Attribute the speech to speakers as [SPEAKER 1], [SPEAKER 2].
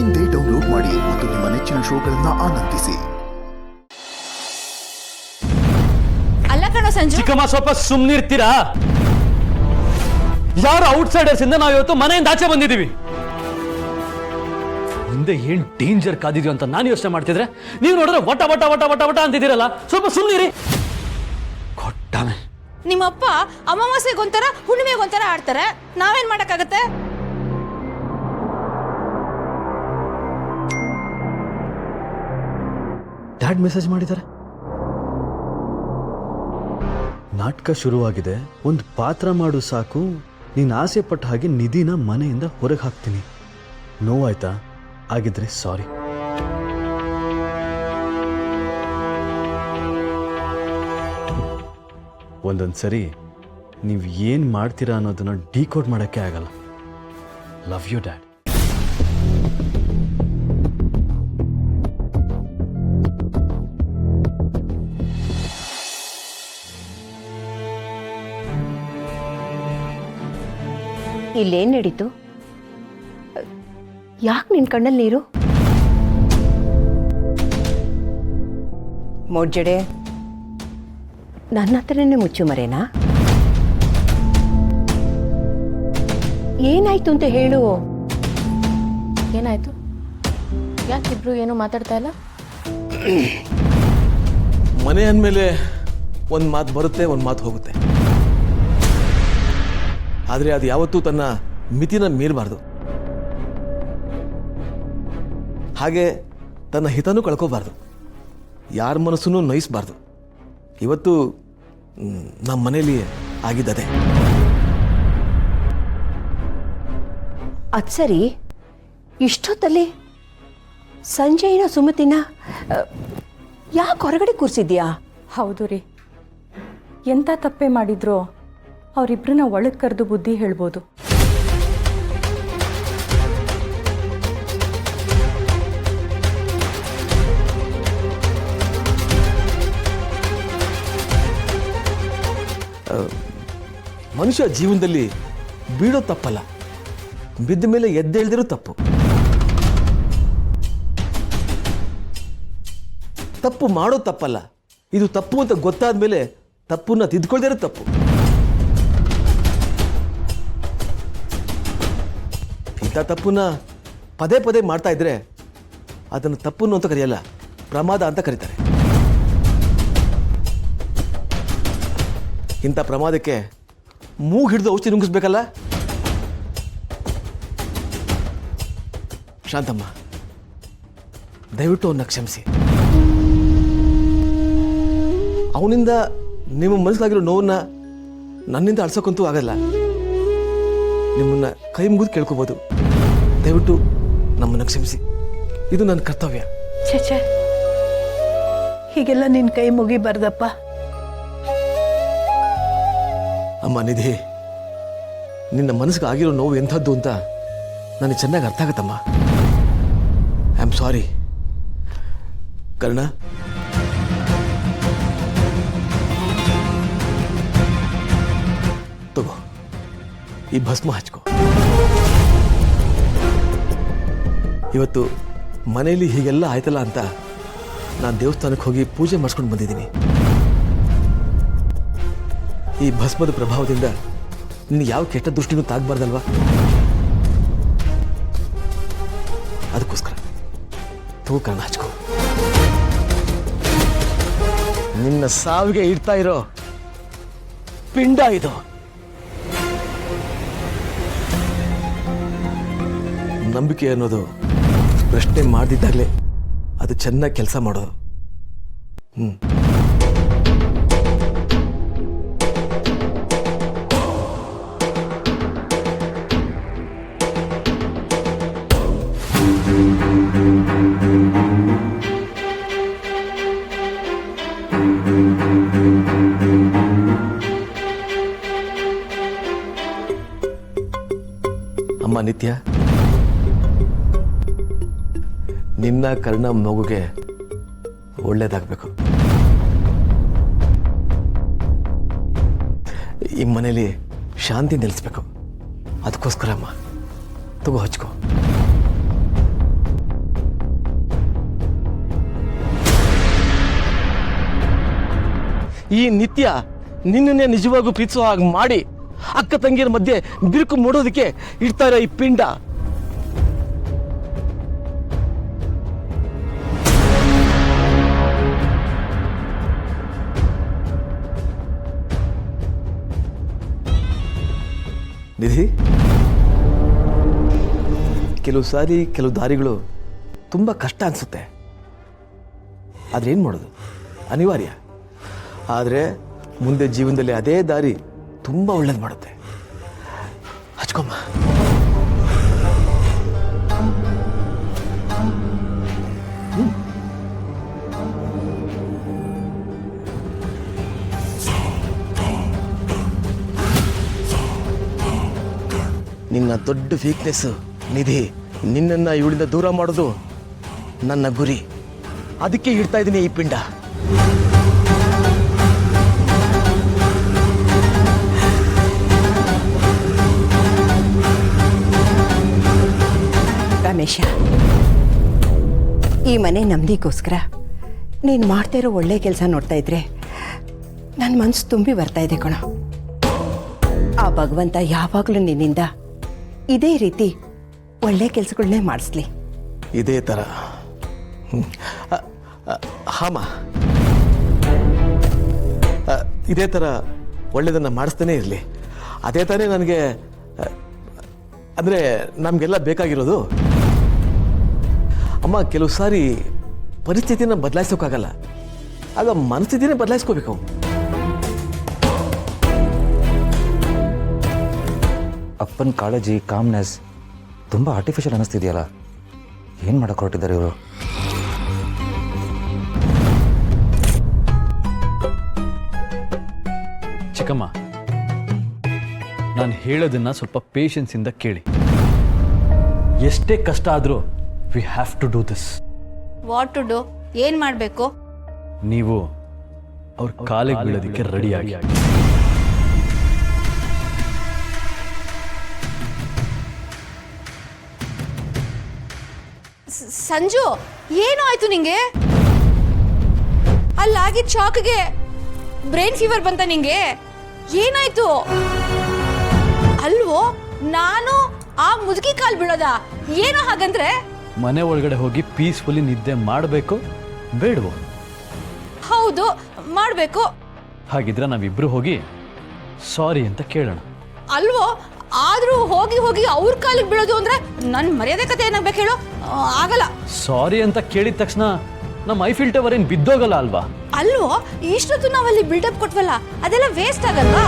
[SPEAKER 1] ಇಂದೇ ಡೌನ್ಲೋಡ್ ಮಾಡಿ ಮತ್ತು ನಿಮ್ಮ ನೆಚ್ಚಿನ ಶೋಗಳನ್ನ ಆನಂದಿಸಿ.
[SPEAKER 2] ಅಲ್ಲ ಕಣೋ ಸಂಜು,
[SPEAKER 3] ಚಿಕ್ಕಮ್ಮ ಸ್ವಲ್ಪ ಸುಮ್ಮನಿರ್ತೀರಾ? ಯಾರು ಔಟ್ಸೈಡರ್ಸ್ ಇಂದ ನಾವು ಇವತ್ತು ಮನೆಯಿಂದ ಆಚೆ ಬಂದಿದ್ದೀವಿ. ಮುಂದೆ ಏನ್ ಡೇಂಜರ್ ಕಾದಿದ್ಯೋ ಅಂತ ನಾನು ಯೋಚನೆ ಮಾಡ್ತಿದ್ರೆ ನೀವು ನೋಡಿದ್ರೆ ವಟ ವಟ ವಟ ವಟ ವಟ ಅಂತಿದ್ದೀರಲ್ಲ, ಸ್ವಲ್ಪ ಸುಮ್ಮನಿರಿ. ಕೊಟ್ಟಾನೆ
[SPEAKER 2] ನಿಮ್ಮಪ್ಪ ಅಮಾವಾಸ್ಯೆಗೊಂಥರ ಹುಣ್ಣಿಮೆಗೊಂಥರ ಆಡ್ತಾರೆ, ನಾವೇನ್ ಮಾಡಕ್ಕಾಗತ್ತೆ?
[SPEAKER 3] ಡ್ಯಾಡ್ ಮೆಸೇಜ್ ಮಾಡಿದ್ದಾರೆ.
[SPEAKER 4] ನಾಟಕ ಶುರುವಾಗಿದೆ, ಒಂದು ಪಾತ್ರ ಮಾಡು ಸಾಕು, ನೀನು ಆಸೆ ಪಟ್ಟ ಹಾಗೆ ನಿಧಿನ ಮನೆಯಿಂದ ಹೊರಗೆ ಹಾಕ್ತೀನಿ. ನೋವಾಯ್ತಾ? ಆಗಿದ್ರೆ ಸಾರಿ. ಒಂದೊಂದು ಸರಿ ನೀವು ಏನು ಮಾಡ್ತೀರಾ ಅನ್ನೋದನ್ನ ಡಿಕೋಡ್ ಮಾಡೋಕ್ಕೆ ಆಗಲ್ಲ. Love you dad.
[SPEAKER 5] ಇಲ್ಲೇನು ನಡೀತು? ಯಾಕೆ ನಿನ್ನ ಕಣ್ಣಲ್ಲಿ ನೀರು? ಮೋಡ್ಜಡೆ ನನ್ನ ಹತ್ರನೇ ಮುಚ್ಚು ಮರೇನಾ? ಏನಾಯ್ತು ಅಂತ ಹೇಳು.
[SPEAKER 6] ಏನಾಯ್ತು? ಯಾಕಿಬ್ರು ಏನು ಮಾತಾಡ್ತಾ ಇಲ್ಲ?
[SPEAKER 7] ಮನೆ ಅಂದಮೇಲೆ ಒಂದು ಮಾತು ಬರುತ್ತೆ, ಒಂದು ಮಾತು ಹೋಗುತ್ತೆ. ಆದರೆ ಅದು ಯಾವತ್ತೂ ತನ್ನ ಮಿತಿನ ಮೀರಬಾರ್ದು. ಹಾಗೆ ತನ್ನ ಹಿತನೂ ಕಳ್ಕೋಬಾರ್ದು, ಯಾರ ಮನಸ್ಸನ್ನು ನೋಯಿಸಬಾರ್ದು. ಇವತ್ತು ನಮ್ಮ ಮನೆಯಲ್ಲಿ ಆಗಿದ್ದದೆ.
[SPEAKER 5] ಅದು ಸರಿ, ಇಷ್ಟೊತ್ತಲ್ಲಿ ಸಂಜೆನ ಸುಮತಿನ ಯಾಕೆ ಹೊರಗಡೆ ಕೂರಿಸಿದ್ಯಾ?
[SPEAKER 8] ಹೌದು ರೀ, ಎಂಥ ತಪ್ಪೆ ಮಾಡಿದ್ರು ಅವರಿಬ್ಬರನ್ನ ಒಳಗೆ ಕರೆದು ಬುದ್ಧಿ ಹೇಳ್ಬೋದು.
[SPEAKER 7] ಮನುಷ್ಯ ಜೀವನದಲ್ಲಿ ಬೀಳೋ ತಪ್ಪಲ್ಲ, ಬಿದ್ದ ಮೇಲೆ ಎದ್ದೇಳ್ದಿರೋ ತಪ್ಪು. ತಪ್ಪು ಮಾಡೋ ತಪ್ಪಲ್ಲ, ಇದು ತಪ್ಪು ಅಂತ ಗೊತ್ತಾದ ಮೇಲೆ ತಪ್ಪನ್ನ ತಿದ್ಕೊಳ್ದಿರೋ ತಪ್ಪು. ಇಂಥ ತಪ್ಪನ್ನ ಪದೇ ಪದೇ ಮಾಡ್ತಾ ಇದ್ರೆ ಅದನ್ನು ತಪ್ಪನ್ನು ಅಂತ ಕರೆಯಲ್ಲ, ಪ್ರಮಾದ ಅಂತ ಕರೀತಾರೆ. ಇಂಥ ಪ್ರಮಾದಕ್ಕೆ ಮೂಗು ಹಿಡಿದು ಔಷಧಿ ನುಂಗಿಸ್ಬೇಕಲ್ಲ. ಶಾಂತಮ್ಮ, ದಯವಿಟ್ಟು ಅವನ್ನ ಕ್ಷಮಿಸಿ. ಅವನಿಂದ ನಿಮ್ಮ ಮನಸ್ಸಾಗಿರೋ ನೋವನ್ನ ನನ್ನಿಂದ ಅಳ್ಸೋಕ್ಕಂತೂ ಆಗಲ್ಲ. ನಿಮ್ಮನ್ನ ಕೈ ಮುಗಿದು ಕೇಳ್ಕೋಬೋದು, ದಯವಿಟ್ಟು ನಮ್ಮನ್ನು ಕ್ಷಮಿಸಿ. ಇದು ನನ್ನ ಕರ್ತವ್ಯ.
[SPEAKER 9] ಛೇ, ಹೀಗೆಲ್ಲ ನಿನ್ನ ಕೈ ಮುಗಿಬಾರ್ದಪ್ಪ.
[SPEAKER 7] ಅಮ್ಮ ನಿಧಿ, ನಿನ್ನ ಮನಸ್ಸಿಗೆ ಆಗಿರೋ ನೋವು ಎಂಥದ್ದು ಅಂತ ನನಗೆ ಚೆನ್ನಾಗಿ ಅರ್ಥ ಆಗತ್ತಮ್ಮ. I am sorry. ಕರ್ಣ, ತಗೋ ಈ ಭಸ್ಮ ಹಚ್ಕೋ. ಇವತ್ತು ಮನೆಯಲ್ಲಿ ಹೀಗೆಲ್ಲ ಆಯ್ತಲ್ಲ ಅಂತ ನಾನು ದೇವಸ್ಥಾನಕ್ಕೆ ಹೋಗಿ ಪೂಜೆ ಮಾಡಿಸ್ಕೊಂಡು ಬಂದಿದ್ದೀನಿ. ಈ ಭಸ್ಮದ ಪ್ರಭಾವದಿಂದ ನಿನ್ನ ಯಾವ ಕೆಟ್ಟ ದೃಷ್ಟಿನೂ ತಾಗಬಾರ್ದಲ್ವಾ? ಅದಕ್ಕೋಸ್ಕರ ತಗೋ ಕರ್ಣ, ಹಚ್ಕೋ. ನಿನ್ನ ಸಾವಿಗೆ ಇಡ್ತಾ ಇರೋ ಪಿಂಡ ಇದು. ನಂಬಿಕೆ ಅನ್ನೋದು ಪ್ರಶ್ನೆ ಮಾಡದಿದ್ದಾಗಲೇ ಅದು ಚೆನ್ನಾಗಿ ಕೆಲಸ ಮಾಡೋದು. ಅಮ್ಮ ನಿತ್ಯ, ನಿನ್ನ ಕರ್ಣ ಮಗುಗೆ ಒಳ್ಳೇದಾಗಬೇಕು. ಈ ಮನೇಲಿ ಶಾಂತಿ ನೆಲೆಸ್ಬೇಕು. ಅದಕ್ಕೋಸ್ಕರ ಅಮ್ಮ, ತಗೋ ಹಚ್ಕೋ. ಈ ನಿತ್ಯ ನಿನ್ನನ್ನೇ ನಿಜವಾಗೂ ಪ್ರೀತಿಸೋ ಹಾಗೆ ಮಾಡಿ ಅಕ್ಕ ತಂಗಿಯರ ಮಧ್ಯೆ ಬಿರುಕು ಮೂಡೋದಕ್ಕೆ ಇಡ್ತಾರೆ ಈ ಪಿಂಡ. ನಿಧಿ, ಕೆಲವು ಸಾರಿ ಕೆಲವು ದಾರಿಗಳು ತುಂಬ ಕಷ್ಟ ಅನಿಸುತ್ತೆ, ಆದರೆ ಏನು ಮಾಡೋದು, ಅನಿವಾರ್ಯ. ಆದರೆ ಮುಂದೆ ಜೀವನದಲ್ಲಿ ಅದೇ ದಾರಿ ತುಂಬ ಒಳ್ಳೇದು ಮಾಡುತ್ತೆ. ಹಚ್ಕೊಮ್ಮ. ನಿನ್ನ ದೊಡ್ಡ ವೀಕ್ನೆಸ್ ನಿಧಿ, ನಿನ್ನನ್ನು ಇವಳಿಂದ ದೂರ ಮಾಡೋದು ನನ್ನ ಗುರಿ. ಅದಕ್ಕೆ ಇಡ್ತಾ ಇದ್ದೀನಿ ಈ ಪಿಂಡ.
[SPEAKER 5] ರಮೇಶ, ಈ ಮನೆ ನಮ್ದಿಗೋಸ್ಕರ ನೀನು ಮಾಡ್ತಾ ಇರೋ ಒಳ್ಳೆ ಕೆಲಸ ನೋಡ್ತಾ ಇದ್ರೆ ನನ್ನ ಮನಸ್ಸು ತುಂಬಿ ಬರ್ತಾ ಇದೆ ಕಣೋ. ಆ ಭಗವಂತ ಯಾವಾಗಲೂ ನಿನ್ನಿಂದ ಇದೇ ರೀತಿ ಒಳ್ಳೆ ಕೆಲಸಗಳನ್ನೇ ಮಾಡಿಸ್ಲಿ.
[SPEAKER 7] ಇದೇ ಥರ ಹಾಮ, ಇದೇ ಥರ ಒಳ್ಳೆಯದನ್ನು ಮಾಡಿಸ್ತಾನೆ ಇರಲಿ. ಅದೇ ತಾನೇ ನನಗೆ, ಅಂದರೆ ನಮಗೆಲ್ಲ ಬೇಕಾಗಿರೋದು. ಅಮ್ಮ, ಕೆಲವು ಸಾರಿ ಪರಿಸ್ಥಿತಿನ ಬದಲಾಯಿಸೋಕ್ಕಾಗಲ್ಲ, ಆಗ ಮನಸ್ಥಿತಿನೇ ಬದಲಾಯಿಸ್ಕೋಬೇಕು.
[SPEAKER 10] ಅಪ್ಪನ ಕಾಳಜಿ, ಕಾಮ್ನೆಸ್ ತುಂಬ ಆರ್ಟಿಫಿಷಿಯಲ್ ಅನ್ನಿಸ್ತಿದೆಯಲ್ಲ. ಏನು ಮಾಡಕ್ಕೆ ಹೊರಟಿದ್ದಾರೆ ಇವರು?
[SPEAKER 3] ಚಿಕ್ಕಮ್ಮ, ನಾನು ಹೇಳೋದನ್ನ ಸ್ವಲ್ಪ ಪೇಷನ್ಸಿಂದ ಕೇಳಿ. ಎಷ್ಟೇ ಕಷ್ಟ ಆದರೂ we have to do this.
[SPEAKER 2] What to do? ಏನ್ ಮಾಡಬೇಕು?
[SPEAKER 3] ನೀವು ಅವ್ರ ಕಾಲಿಗೆ ಬೀಳೋದಕ್ಕೆ ರೆಡಿಯಾಗಿ.
[SPEAKER 2] ಸಂಜು, ಏನು ಆಯ್ತು ನಿಂಗೆ? ಅಲ್ಲಾಗಿದ್ದ ಶಾಕ್ಗೆ ಬ್ರೈನ್ ಫೀವರ್ ಬಂತ ನಿಂಗೆ? ಏನಾಯ್ತು? ಅಲ್ವೋ, ನಾನು ಆ ಮುದುಕಿ ಕಾಲ್ ಬೀಳೋದ? ಏನೋ ಹಾಗಂದ್ರೆ?
[SPEAKER 3] ಮನೆ ಒಳಗಡೆ ಹೋಗಿ ಪೀಸ್ಫುಲಿ ನಿದ್ದೆ ಮಾಡಬೇಕು ಬೇಡವೋ?
[SPEAKER 2] ಹೌದು, ಮಾಡಬೇಕು.
[SPEAKER 3] ಹಾಗಿದ್ರೆ ನಾವಿಬ್ರು ಹೋಗಿ ಸಾರಿ ಅಂತ ಕೇಳೋಣ.
[SPEAKER 2] ಅಲ್ವೋ, ಆದ್ರೂ ಹೋಗಿ ಹೋಗಿ ಅವ್ರ ಕಾಲಿಗೆ ಬೀಳೋದು ಅಂದ್ರೆ ನನ್ನ ಮರ್ಯಾದೆ ಕತೆ ಏನಾಗ್ಬೇಕು ಹೇಳು? ಆಗಲ್ಲ.
[SPEAKER 3] ಸಾರಿ ಅಂತ ಕೇಳಿದ ತಕ್ಷಣ ನಮ್ಮ ಐಫಿಲ್ ಟವರ್ ಏನು ಬಿದ್ದೋಗಲ್ಲ ಅಲ್ವಾ?
[SPEAKER 2] ಅಲ್ವೋ, ಇಷ್ಟೊತ್ತು ನಾವಲ್ಲಿ ಬಿಲ್ಡಪ್ ಕೊಟ್ವಲ್ಲ, ಅದೆಲ್ಲ ವೇಸ್ಟ್ ಆಗಲ್ವಾ?